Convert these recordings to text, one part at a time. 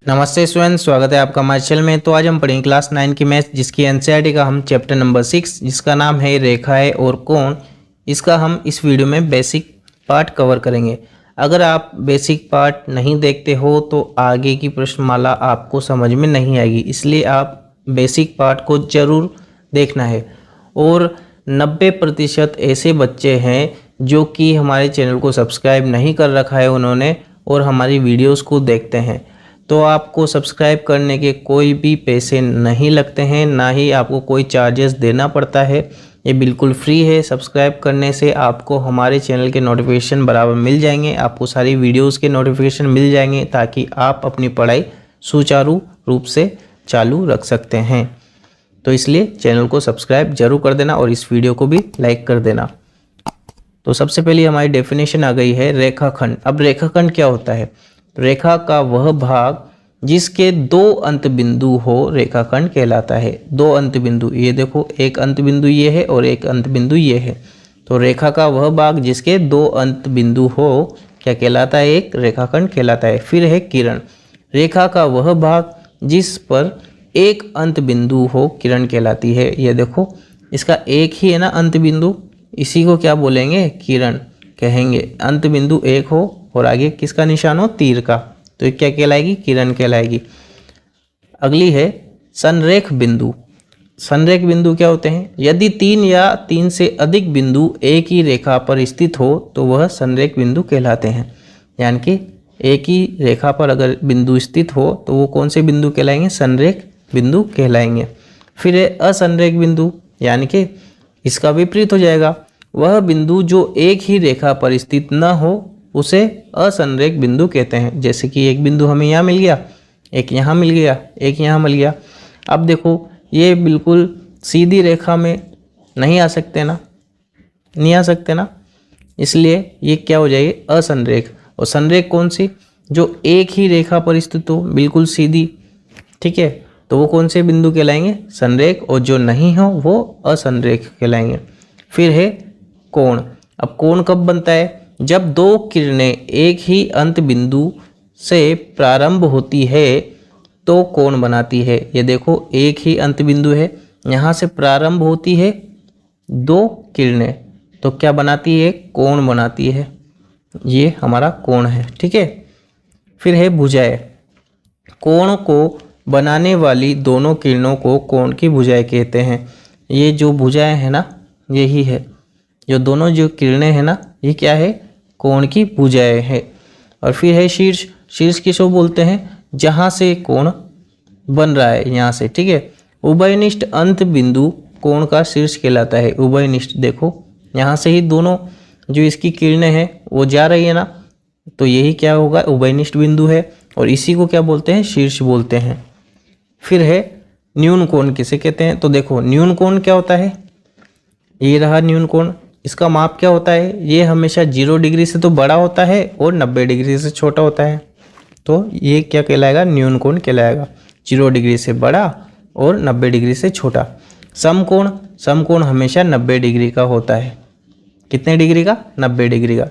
नमस्ते स्टूडेंट, स्वागत है आपका हमारे चैनल में। तो आज हम पढ़ेंगे क्लास 9 की मैथ्स, जिसकी एनसीईआरटी का हम चैप्टर नंबर 6, जिसका नाम है रेखाएं और कोण। इसका हम इस वीडियो में बेसिक पार्ट कवर करेंगे। अगर आप बेसिक पार्ट नहीं देखते हो तो आगे की प्रश्नमाला आपको समझ में नहीं आएगी, इसलिए आप बेसिक पार्ट को ज़रूर देखना है। और 90% ऐसे बच्चे हैं जो कि हमारे चैनल को सब्सक्राइब नहीं कर रखा है उन्होंने, और हमारी वीडियोज़ को देखते हैं। तो आपको सब्सक्राइब करने के कोई भी पैसे नहीं लगते हैं, ना ही आपको कोई चार्जेस देना पड़ता है। ये बिल्कुल फ्री है। सब्सक्राइब करने से आपको हमारे चैनल के नोटिफिकेशन बराबर मिल जाएंगे, आपको सारी वीडियोस के नोटिफिकेशन मिल जाएंगे, ताकि आप अपनी पढ़ाई सुचारू रूप से चालू रख सकते हैं। तो इसलिए चैनल को सब्सक्राइब जरूर कर देना और इस वीडियो को भी लाइक कर देना। तो सबसे पहले हमारी डेफिनेशन आ गई है रेखाखंड। अब रेखाखंड क्या होता है? रेखा का वह भाग जिसके दो अंत बिंदु हो रेखाखंड कहलाता है। दो अंत बिंदु, ये देखो, एक अंत बिंदु ये है और एक अंत बिंदु ये है। तो रेखा का वह भाग जिसके दो अंत बिंदु हो क्या कहलाता है? एक रेखाखंड कहलाता है। फिर है किरण। रेखा का वह भाग जिस पर एक अंत बिंदु हो किरण कहलाती है। ये देखो, इसका एक ही है ना अंत बिंदु, इसी को क्या बोलेंगे? किरण कहेंगे। अंत बिंदु एक हो और आगे किसका निशान हो? तीर का, तो ये क्या कहलाएगी? किरण कहलाएगी। अगली है संरेख बिंदु। संरेख बिंदु क्या होते हैं? यदि 3 या 3 से अधिक बिंदु एक ही रेखा पर स्थित हो तो वह संरेख बिंदु कहलाते हैं। यानी कि एक ही रेखा पर अगर बिंदु स्थित हो तो वो कौन से बिंदु कहलाएंगे? संरेख बिंदु कहलाएंगे। फिर है असंरेख बिंदु, यानी कि इसका विपरीत हो जाएगा। वह बिंदु जो एक ही रेखा पर स्थित न हो उसे असंरेख बिंदु कहते हैं। जैसे कि एक बिंदु हमें यहाँ मिल गया, एक यहाँ मिल गया, एक यहाँ मिल गया। अब देखो, ये बिल्कुल सीधी रेखा में नहीं आ सकते ना, नहीं आ सकते ना, इसलिए ये क्या हो जाएगी? असंरेख। और संरेख कौन सी? जो एक ही रेखा पर स्थित हो, बिल्कुल सीधी, ठीक है, तो वो कौन से बिंदु कहलाएंगे? संरेख। और जो नहीं हो वो असंरेख कहलाएंगे। फिर है कोण। अब कोण कब बनता है? जब दो किरणें एक ही अंत बिंदु से प्रारंभ होती है तो कोण बनाती है। ये देखो, एक ही अंत बिंदु है, यहाँ से प्रारंभ होती है दो किरणें, तो क्या बनाती है? कोण बनाती है। ये हमारा कोण है, ठीक है। फिर है भुजाएं। कोण को बनाने वाली दोनों किरणों को कोण की भुजाएं कहते हैं। ये जो भुजाएं है ना, यही है, जो दोनों जो किरणें हैं ना, ये क्या है? कोण की भुजाएं है। और फिर है शीर्ष। शीर्ष किसको बोलते हैं? जहाँ से कोण बन रहा है, यहाँ से, ठीक है। उभयनिष्ठ अंत बिंदु कोण का शीर्ष कहलाता है। उभयनिष्ठ, देखो यहाँ से ही दोनों जो इसकी किरणें हैं वो जा रही है ना, तो यही क्या होगा? उभयनिष्ठ बिंदु है, और इसी को क्या बोलते हैं? शीर्ष बोलते हैं। फिर है न्यून कोण किसे कहते हैं? तो देखो, न्यून कोण क्या होता है? ये रहा न्यून कोण। इसका माप क्या होता है? ये हमेशा 0 डिग्री से तो बड़ा होता है और 90 डिग्री से छोटा होता है। तो ये क्या कहलाएगा? न्यून कोण कहलाएगा। 0 डिग्री से बड़ा और 90 डिग्री से छोटा। समकोण। समकोण हमेशा 90 डिग्री का होता है। कितने डिग्री का? 90 डिग्री का।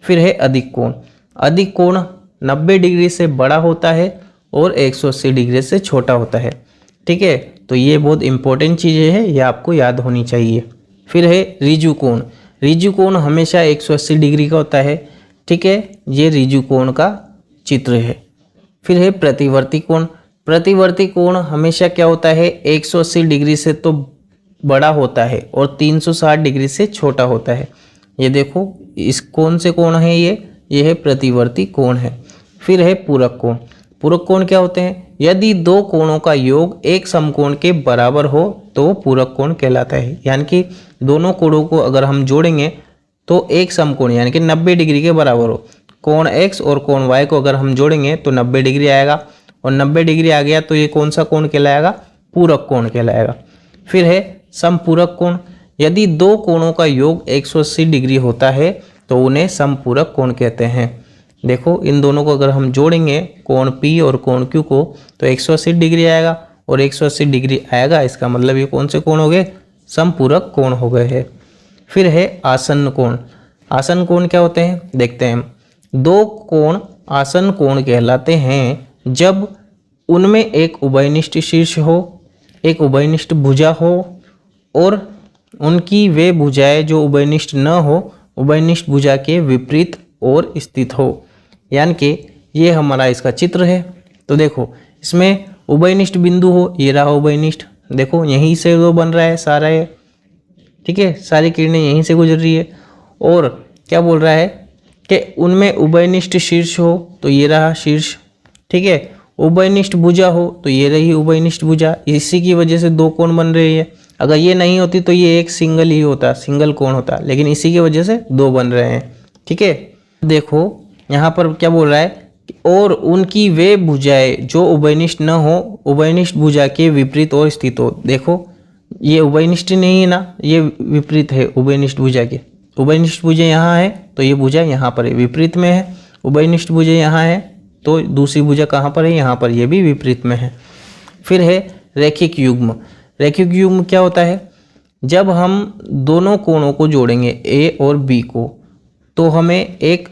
फिर है अधिक कोण। अधिक कोण 90 डिग्री से बड़ा होता है और 180 डिग्री से छोटा होता है, ठीक है। तो ये बहुत इंपॉर्टेंट चीज़ें हैं, ये आपको याद होनी चाहिए। फिर है ऋजु कोण। ऋजु कोण हमेशा 180 डिग्री का होता है, ठीक है। ये ऋजु कोण का चित्र है। फिर है प्रतिवर्ती कोण। प्रतिवर्ती कोण हमेशा क्या होता है? 180 डिग्री से तो बड़ा होता है और 360 डिग्री से छोटा होता है। ये देखो, इस कौन से कोण है? ये है प्रतिवर्ती कोण है। फिर है पूरक कोण। पूरक कोण क्या होते हैं? यदि दो कोणों का योग एक समकोण के बराबर हो तो पूरक कोण कहलाता है। यानी कि दोनों कोणों को अगर हम जोड़ेंगे तो एक समकोण यानी कि 90 डिग्री के बराबर हो। कोण x और कोण y को अगर हम जोड़ेंगे तो 90 डिग्री आएगा, और 90 डिग्री आ गया तो ये कौन सा कोण कहलाएगा? पूरक कोण कहलाएगा। फिर है समपूरक कोण। यदि दो कोणों का योग 180 डिग्री होता है तो उन्हें समपूरक कोण कहते हैं। देखो, इन दोनों को अगर हम जोड़ेंगे, कोण P और कोण Q को, तो 180 डिग्री आएगा, और 180 डिग्री आएगा, इसका मतलब ये कौन से कोण हो गए? समपूरक कोण हो गए हैं। फिर है आसन्न कोण। आसन्न कोण क्या होते हैं? देखते हैं। दो कोण आसन्न कोण कहलाते हैं जब उनमें एक उभयनिष्ठ शीर्ष हो, एक उभयनिष्ठ भुजा हो और उनकी वे भुजाएं जो उभयनिष्ठ न हो उभयनिष्ठ भुजा के विपरीत और स्थित हो। यानी कि ये हमारा इसका चित्र है। तो देखो इसमें उभयनिष्ठ बिंदु हो, ये रहा उभयनिष्ठ, देखो यहीं से वो बन रहा है सारा ये, ठीक है, सारी किरणें यहीं से गुजर रही है। और क्या बोल रहा है कि उनमें उभयनिष्ठ शीर्ष हो, तो ये रहा शीर्ष, ठीक है, उभयनिष्ठ भुजा हो तो ये रही उभयनिष्ठ भुजा। इसी की वजह से दो कोण बन रही है। अगर ये नहीं होती तो ये एक सिंगल ही होता, सिंगल कोण होता, लेकिन इसी की वजह से दो बन रहे हैं, ठीक है। देखो यहाँ पर क्या बोल रहा है, और उनकी वे भुजाएं जो उभयनिष्ठ न हो उभयनिष्ठ भुजा के विपरीत और स्थित हो। देखो ये उभयनिष्ठ नहीं है ना, ये विपरीत है उभयनिष्ठ भुजा के। उभयनिष्ठ भुजा यहाँ है तो ये भुजा यहाँ पर है, विपरीत में है। उभयनिष्ठ भुजा यहाँ है तो दूसरी भुजा कहाँ पर है, यहाँ पर, ये भी विपरीत में है। फिर है रैखिक युग्म। रैखिक युग्म क्या होता है, जब हम दोनों कोणों को जोड़ेंगे ए और बी को तो हमें एक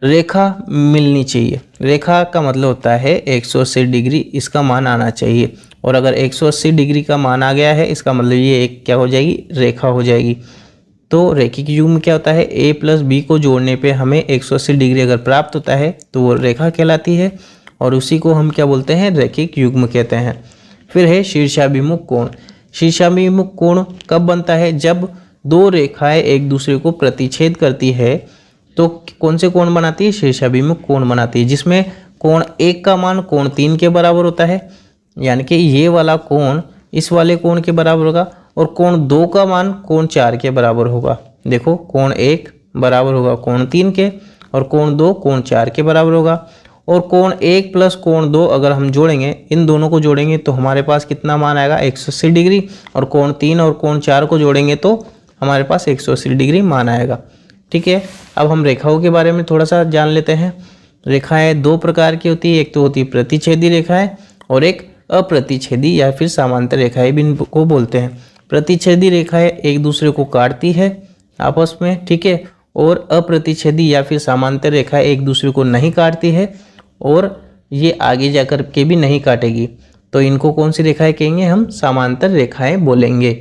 रेखा मिलनी चाहिए। रेखा का मतलब होता है 180 डिग्री इसका मान आना चाहिए, और अगर 180 डिग्री का मान आ गया है इसका मतलब ये एक क्या हो जाएगी, रेखा हो जाएगी। तो रैखिक युग्म क्या होता है, ए प्लस बी को जोड़ने पे हमें 180 डिग्री अगर प्राप्त होता है तो वो रेखा कहलाती है, और उसी को हम क्या बोलते हैं, रैखिक युग्म कहते हैं। फिर है शीर्षाभिमुख कोण। शीर्षाभिमुख कोण कब बनता है, जब दो रेखाएं एक दूसरे को प्रतिच्छेद करती है तो कौन से कोण बनाती है, शीर्षाभिमुख कोण बनाती है, जिसमें कोण 1 का मान कोण 3 के बराबर होता है, यानी कि ये वाला कोण इस वाले कोण के बराबर होगा, और कोण 2 का मान कोण 4 के बराबर होगा। देखो कोण 1 बराबर होगा कोण 3 के, और कोण 2 कोण 4 के बराबर होगा। और कोण 1 प्लस कोण 2 अगर हम जोड़ेंगे, इन दोनों को जोड़ेंगे तो हमारे पास कितना मान आएगा, 180 डिग्री, और कोण 3 और कोण 4 को जोड़ेंगे तो हमारे पास 180 डिग्री मान आएगा, ठीक है। अब हम रेखाओं के बारे में थोड़ा सा जान लेते हैं। रेखाएं दो प्रकार की होती है, एक तो होती है प्रतिच्छेदी रेखाएं और एक अप्रतिच्छेदी या फिर समांतर रेखाएं भी इनको बोलते हैं। प्रतिच्छेदी रेखाएं एक दूसरे को काटती है आपस में, ठीक है, और अप्रतिच्छेदी या फिर समांतर रेखाएं एक दूसरे को नहीं काटती है और ये आगे जाकर के भी नहीं काटेगी। तो इनको कौन सी रेखाएं कहेंगे, हम समांतर रेखाएं बोलेंगे।